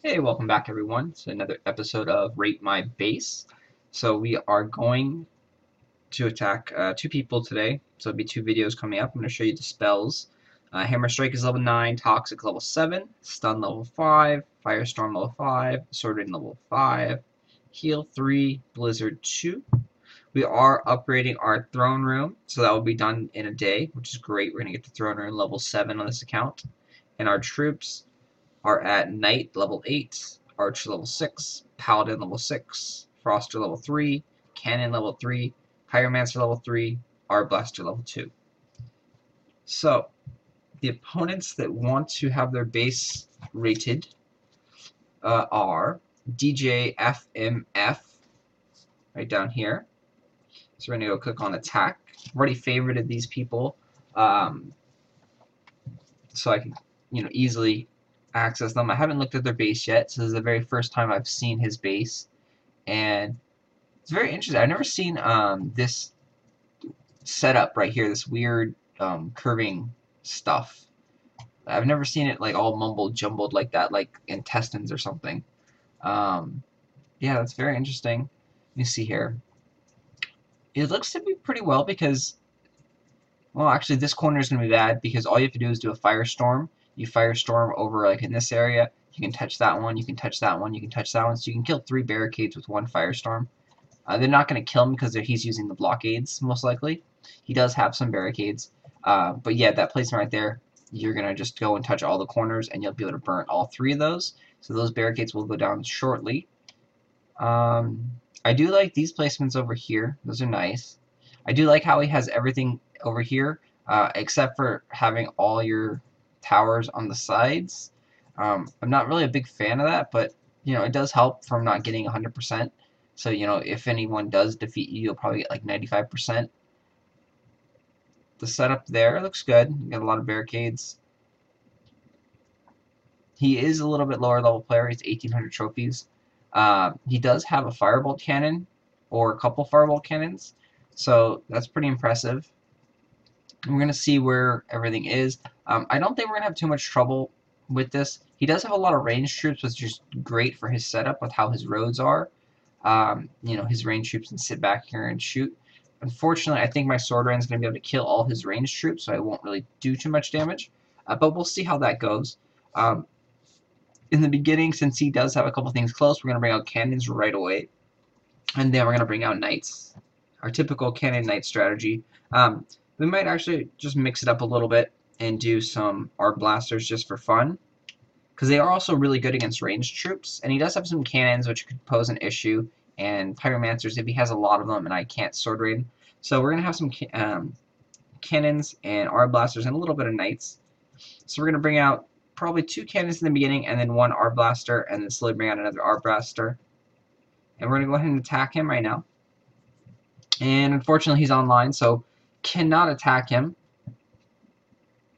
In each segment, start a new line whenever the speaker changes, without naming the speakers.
Hey, welcome back everyone to another episode of Rate My Base. So we are going to attack two people today. So it'll be two videos coming up. I'm going to show you the spells. Hammer Strike is level 9, Toxic level 7, Stun level 5, Firestorm level 5, Sword Rain level 5, Heal 3, Blizzard 2. We are upgrading our Throne Room, so that will be done in a day, which is great. We're going to get the Throne Room level 7 on this account. And our troops are at Knight level 8, Archer level 6, Paladin level 6, Froster level 3, Cannon level 3, Pyromancer level 3, Arblaster level 2. So, the opponents that want to have their base rated are DJFMF, right down here. So we're going to go click on attack. I've already favorited these people, so I can easily access them. I haven't looked at their base yet, so this is the very first time I've seen his base, and it's very interesting. I've never seen this setup right here, this weird curving stuff. I've never seen it like all mumbled jumbled like that, like intestines or something. Yeah, that's very interesting. Let me see here. It looks to be pretty well because, well, actually this corner is going to be bad because all you have to do is do a firestorm. You firestorm over like in this area. You can touch that one, you can touch that one, you can touch that one. So you can kill 3 barricades with 1 firestorm. They're not going to kill him because he's using the blockades, most likely. He does have some barricades. But yeah, that placement right there, you're going to just go and touch all the corners, and you'll be able to burn all 3 of those. So those barricades will go down shortly. I do like these placements over here. Those are nice. I do like how he has everything over here, except for having all your towers on the sides. I'm not really a big fan of that, but it does help from not getting 100%. So, if anyone does defeat you, you'll probably get like 95%. The setup there looks good. You got a lot of barricades. He is a little bit lower level player. He's 1,800 trophies. He does have a firebolt cannon or a couple firebolt cannons. So that's pretty impressive. We're going to see where everything is. I don't think we're going to have too much trouble with this. He does have a lot of ranged troops, which is great for his setup with how his roads are. His ranged troops can sit back here and shoot. Unfortunately, I think my Sword Rain is going to be able to kill all his ranged troops, so I won't really do too much damage. But we'll see how that goes. In the beginning, since he does have a couple things close, we're going to bring out cannons right away. And then we're going to bring out knights. Our typical cannon knight strategy. We might actually just mix it up a little bit and do some Arblasters just for fun, because they are also really good against ranged troops, and he does have some cannons which could pose an issue, and Pyromancers if he has a lot of them and I can't Sword Rain. So we're going to have some cannons and Arblasters and a little bit of knights. So we're going to bring out probably 2 cannons in the beginning and then 1 Arblaster, and then slowly bring out another Arblaster. And we're going to go ahead and attack him right now. And unfortunately he's online, so cannot attack him.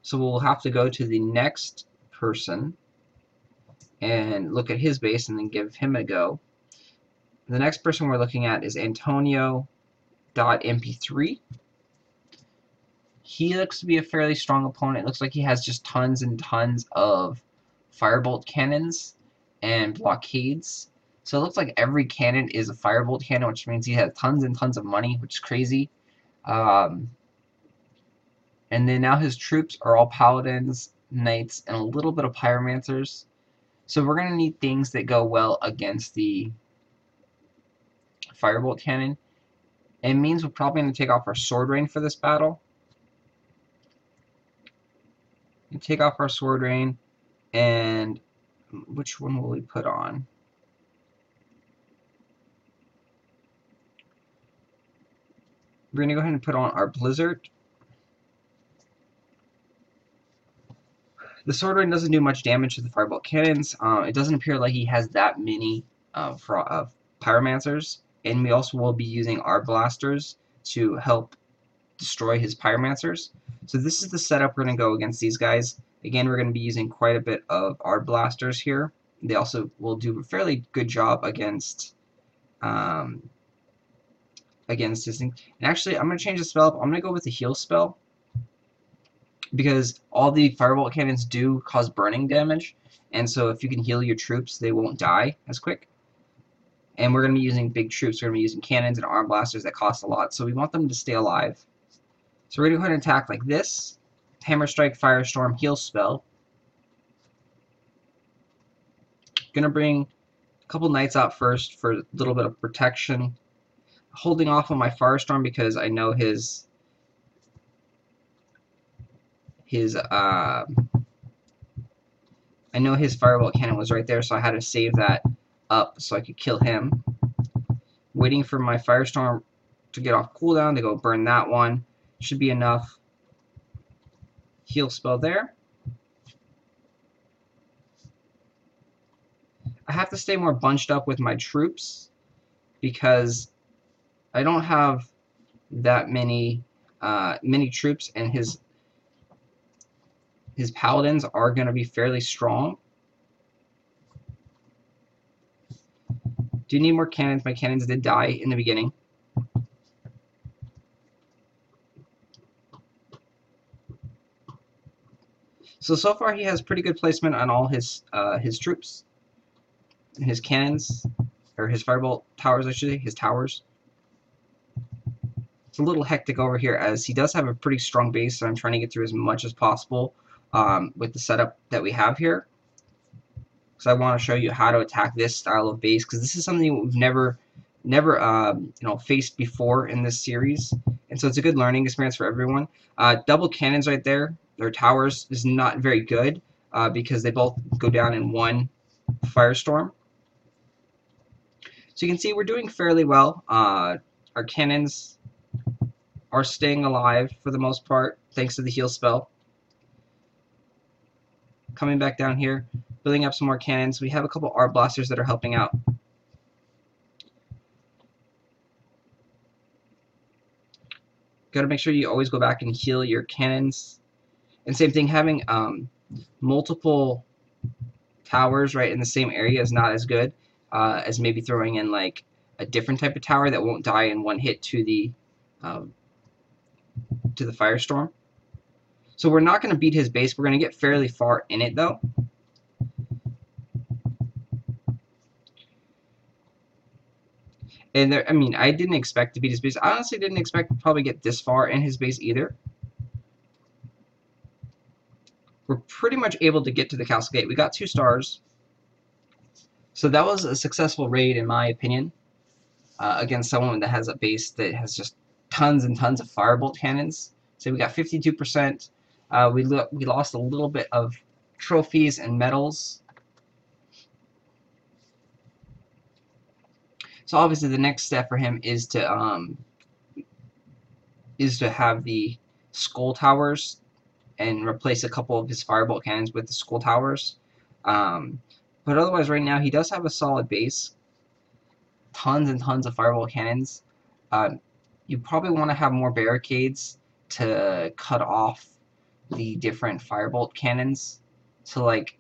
So we'll have to go to the next person and look at his base and then give him a go. The next person we're looking at is antonio.mp3. He looks to be a fairly strong opponent. It looks like he has just tons and tons of firebolt cannons and blockades. So it looks like every cannon is a firebolt cannon, which means he has tons and tons of money, which is crazy. And then now his troops are all paladins, knights, and a little bit of pyromancers. So we're going to need things that go well against the firebolt cannon. It means we're probably going to take off our Sword Rain for this battle. And take off our Sword Rain, and which one will we put on? We're going to go ahead and put on our Blizzard. The Sword Rain doesn't do much damage to the Firebolt cannons. It doesn't appear like he has that many Pyromancers, and we also will be using our Blasters to help destroy his Pyromancers. So this is the setup we're going to go against these guys. Again, we're going to be using quite a bit of our Blasters here. They also will do a fairly good job against this thing. And actually, I'm going to change the spell up. I'm going to go with the heal spell, because all the firebolt cannons do cause burning damage, and so if you can heal your troops, they won't die as quick. And we're going to be using big troops. We're going to be using cannons and arm blasters that cost a lot, so we want them to stay alive. So we're going to go ahead and attack like this. Hammer Strike, Firestorm, Heal Spell. Going to bring a couple knights out first for a little bit of protection. Holding off on my Firestorm because I know his Firebolt cannon was right there, so I had to save that up so I could kill him. Waiting for my Firestorm to get off cooldown to go burn that one. Should be enough. Heal spell there. I have to stay more bunched up with my troops because I don't have that many troops, and his paladins are going to be fairly strong. Do need more cannons. My cannons did die in the beginning. So far he has pretty good placement on all his troops. His cannons, or his firebolt towers, I should say, his towers. It's a little hectic over here as he does have a pretty strong base, so I'm trying to get through as much as possible with the setup that we have here. So I want to show you how to attack this style of base, because this is something we've never faced before in this series, and so it's a good learning experience for everyone. Double cannons right there, their towers, is not very good because they both go down in one firestorm. So you can see we're doing fairly well. Our cannons are staying alive for the most part thanks to the heal spell. Coming back down here, building up some more cannons. We have a couple arc blasters that are helping out. Got to make sure you always go back and heal your cannons. And same thing, having multiple towers right in the same area is not as good as maybe throwing in like a different type of tower that won't die in one hit to the firestorm. So we're not going to beat his base. We're going to get fairly far in it though. And there, I mean, I didn't expect to beat his base. I honestly didn't expect to probably get this far in his base either. We're pretty much able to get to the castle gate. We got 2 stars. So that was a successful raid in my opinion against someone that has a base that has just tons and tons of firebolt cannons. So we got 52%. We lost a little bit of trophies and medals. So obviously the next step for him is to have the skull towers and replace a couple of his firebolt cannons with the skull towers. But otherwise right now he does have a solid base. Tons and tons of firebolt cannons. You probably want to have more barricades to cut off the different firebolt cannons. So like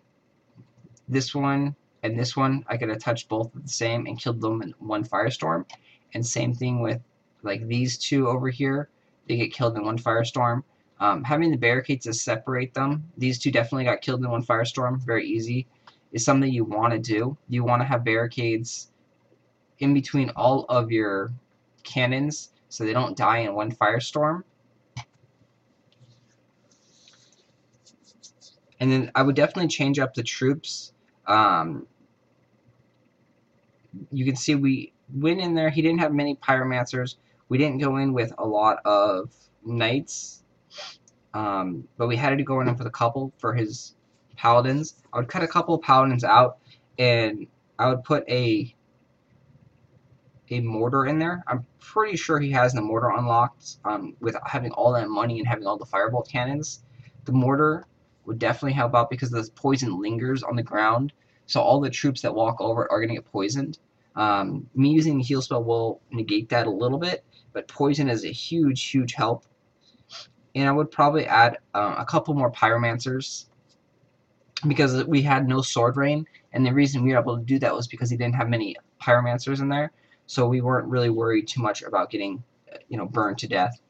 this one and this one, I could have touched both of the same and killed them in one firestorm. And same thing with like these 2 over here, they get killed in one firestorm. Having the barricades to separate them, these 2 definitely got killed in one firestorm, very easy, is something you want to do. You want to have barricades in between all of your cannons so they don't die in one firestorm. And then I would definitely change up the troops. You can see we went in there. He didn't have many pyromancers. We didn't go in with a lot of knights, but we had to go in with a couple for his paladins. I would cut a couple of paladins out, and I would put a mortar in there. I'm pretty sure he has the mortar unlocked with having all that money and having all the firebolt cannons. The mortar would definitely help out because the poison lingers on the ground, so all the troops that walk over it are going to get poisoned. Me using the heal spell will negate that a little bit, but poison is a huge help. And I would probably add a couple more pyromancers because we had no sword rain, and the reason we were able to do that was because he didn't have many pyromancers in there, so we weren't really worried too much about getting burned to death.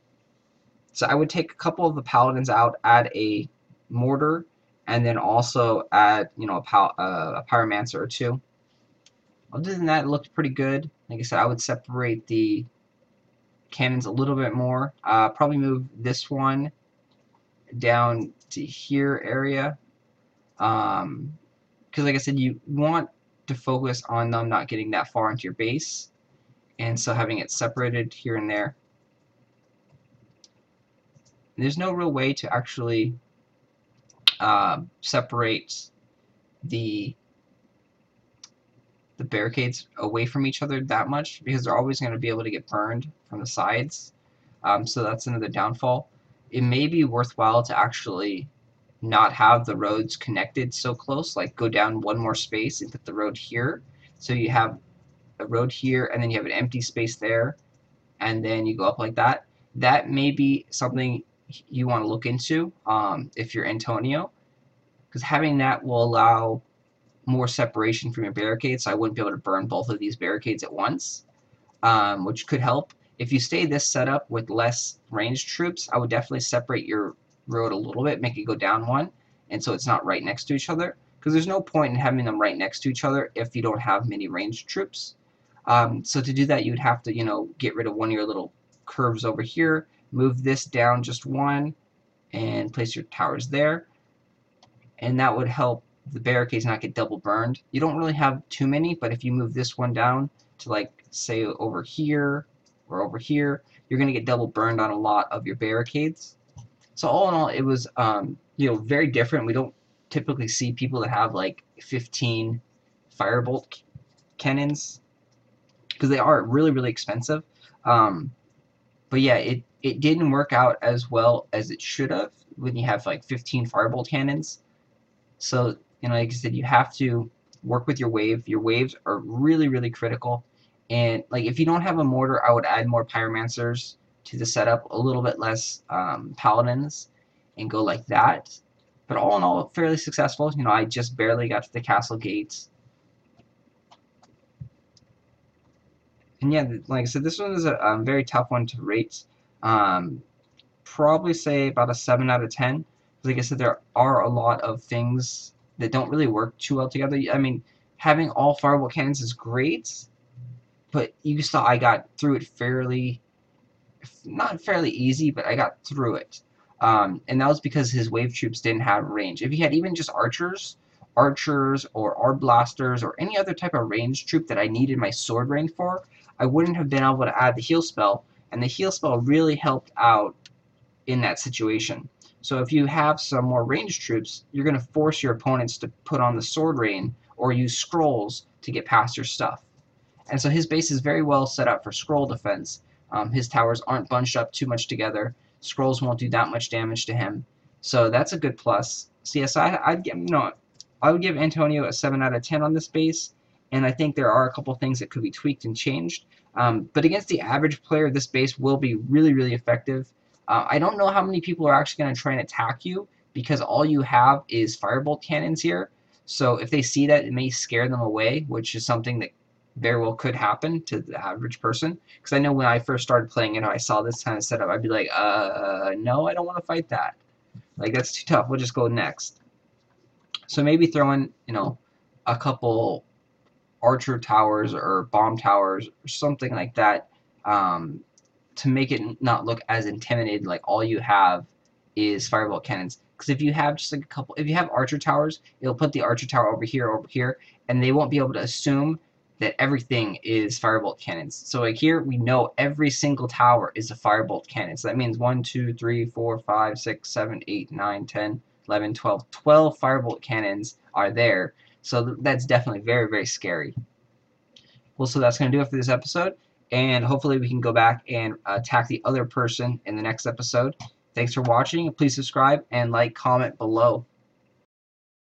So I would take a couple of the paladins out, add a mortar, and then also add, you know, a pyromancer or two. Other than that, it looked pretty good. Like I said, I would separate the cannons a little bit more. Probably move this one down to here area. Because like I said, you want to focus on them not getting that far into your base, and so having it separated here and there. There's no real way to actually separate the barricades away from each other that much, because they're always going to be able to get burned from the sides. So that's another downfall. It may be worthwhile to actually not have the roads connected so close, like go down one more space and put the road here. So you have a road here, and then you have an empty space there, and then you go up like that. That may be something you want to look into if you're Antonio, because having that will allow more separation from your barricades, so I wouldn't be able to burn both of these barricades at once, which could help. If you stay this setup with less ranged troops, I would definitely separate your road a little bit, make it go down one, and so it's not right next to each other, because there's no point in having them right next to each other if you don't have many ranged troops. So to do that, you would have to, you know, get rid of one of your little curves over here, move this down just one, and place your towers there, and that would help the barricades not get double burned. You don't really have too many, but if you move this one down to, like, say over here or over here, you're going to get double burned on a lot of your barricades. So all in all, it was you know, very different. We don't typically see people that have like 15 firebolt cannons, because they are really, really expensive. But yeah, it didn't work out as well as it should have when you have like 15 firebolt cannons. So, you know, like I said, you have to work with your wave. Your waves are really, really critical. And like, if you don't have a mortar, I would add more pyromancers to the setup, a little bit less paladins, and go like that. But all in all, fairly successful. You know, I just barely got to the castle gates. And yeah, like I said, this one is a very tough one to rate. Probably say about a 7 out of 10. Like I said, there are a lot of things that don't really work too well together. I mean, having all firebolt cannons is great, but you saw I got through it fairly, not fairly easy, but I got through it. And that was because his wave troops didn't have range. If he had even just archers or orb blasters or any other type of ranged troop that I needed my sword range for, I wouldn't have been able to add the heal spell, and the heal spell really helped out in that situation. So if you have some more ranged troops, you're going to force your opponents to put on the sword rain or use scrolls to get past your stuff. And so his base is very well set up for scroll defense. His towers aren't bunched up too much together. Scrolls won't do that much damage to him. So that's a good plus. So yes, I would give Antonio a 7 out of 10 on this base, and I think there are a couple things that could be tweaked and changed. But against the average player, this base will be really, really effective. I don't know how many people are actually going to try and attack you, because all you have is firebolt cannons here. So if they see that, it may scare them away, which is something that very well could happen to the average person. Because I know when I first started playing it, I saw this kind of setup, I'd be like, no, I don't want to fight that. Like, that's too tough. We'll just go next. So maybe throw in, you know, a couple archer towers or bomb towers or something like that, to make it not look as intimidating, like all you have is firebolt cannons. Because if you have just like a couple, if you have archer towers, it'll put the archer tower over here, and they won't be able to assume that everything is firebolt cannons. So like here, we know every single tower is a firebolt cannon. So that means 1, 2, 3, 4, 5, 6, 7, 8, 9, 10, 11, 12. 12 firebolt cannons are there. So that's definitely very, very scary. Well, so that's going to do it for this episode, and hopefully we can go back and attack the other person in the next episode. Thanks for watching. Please subscribe and like, comment below.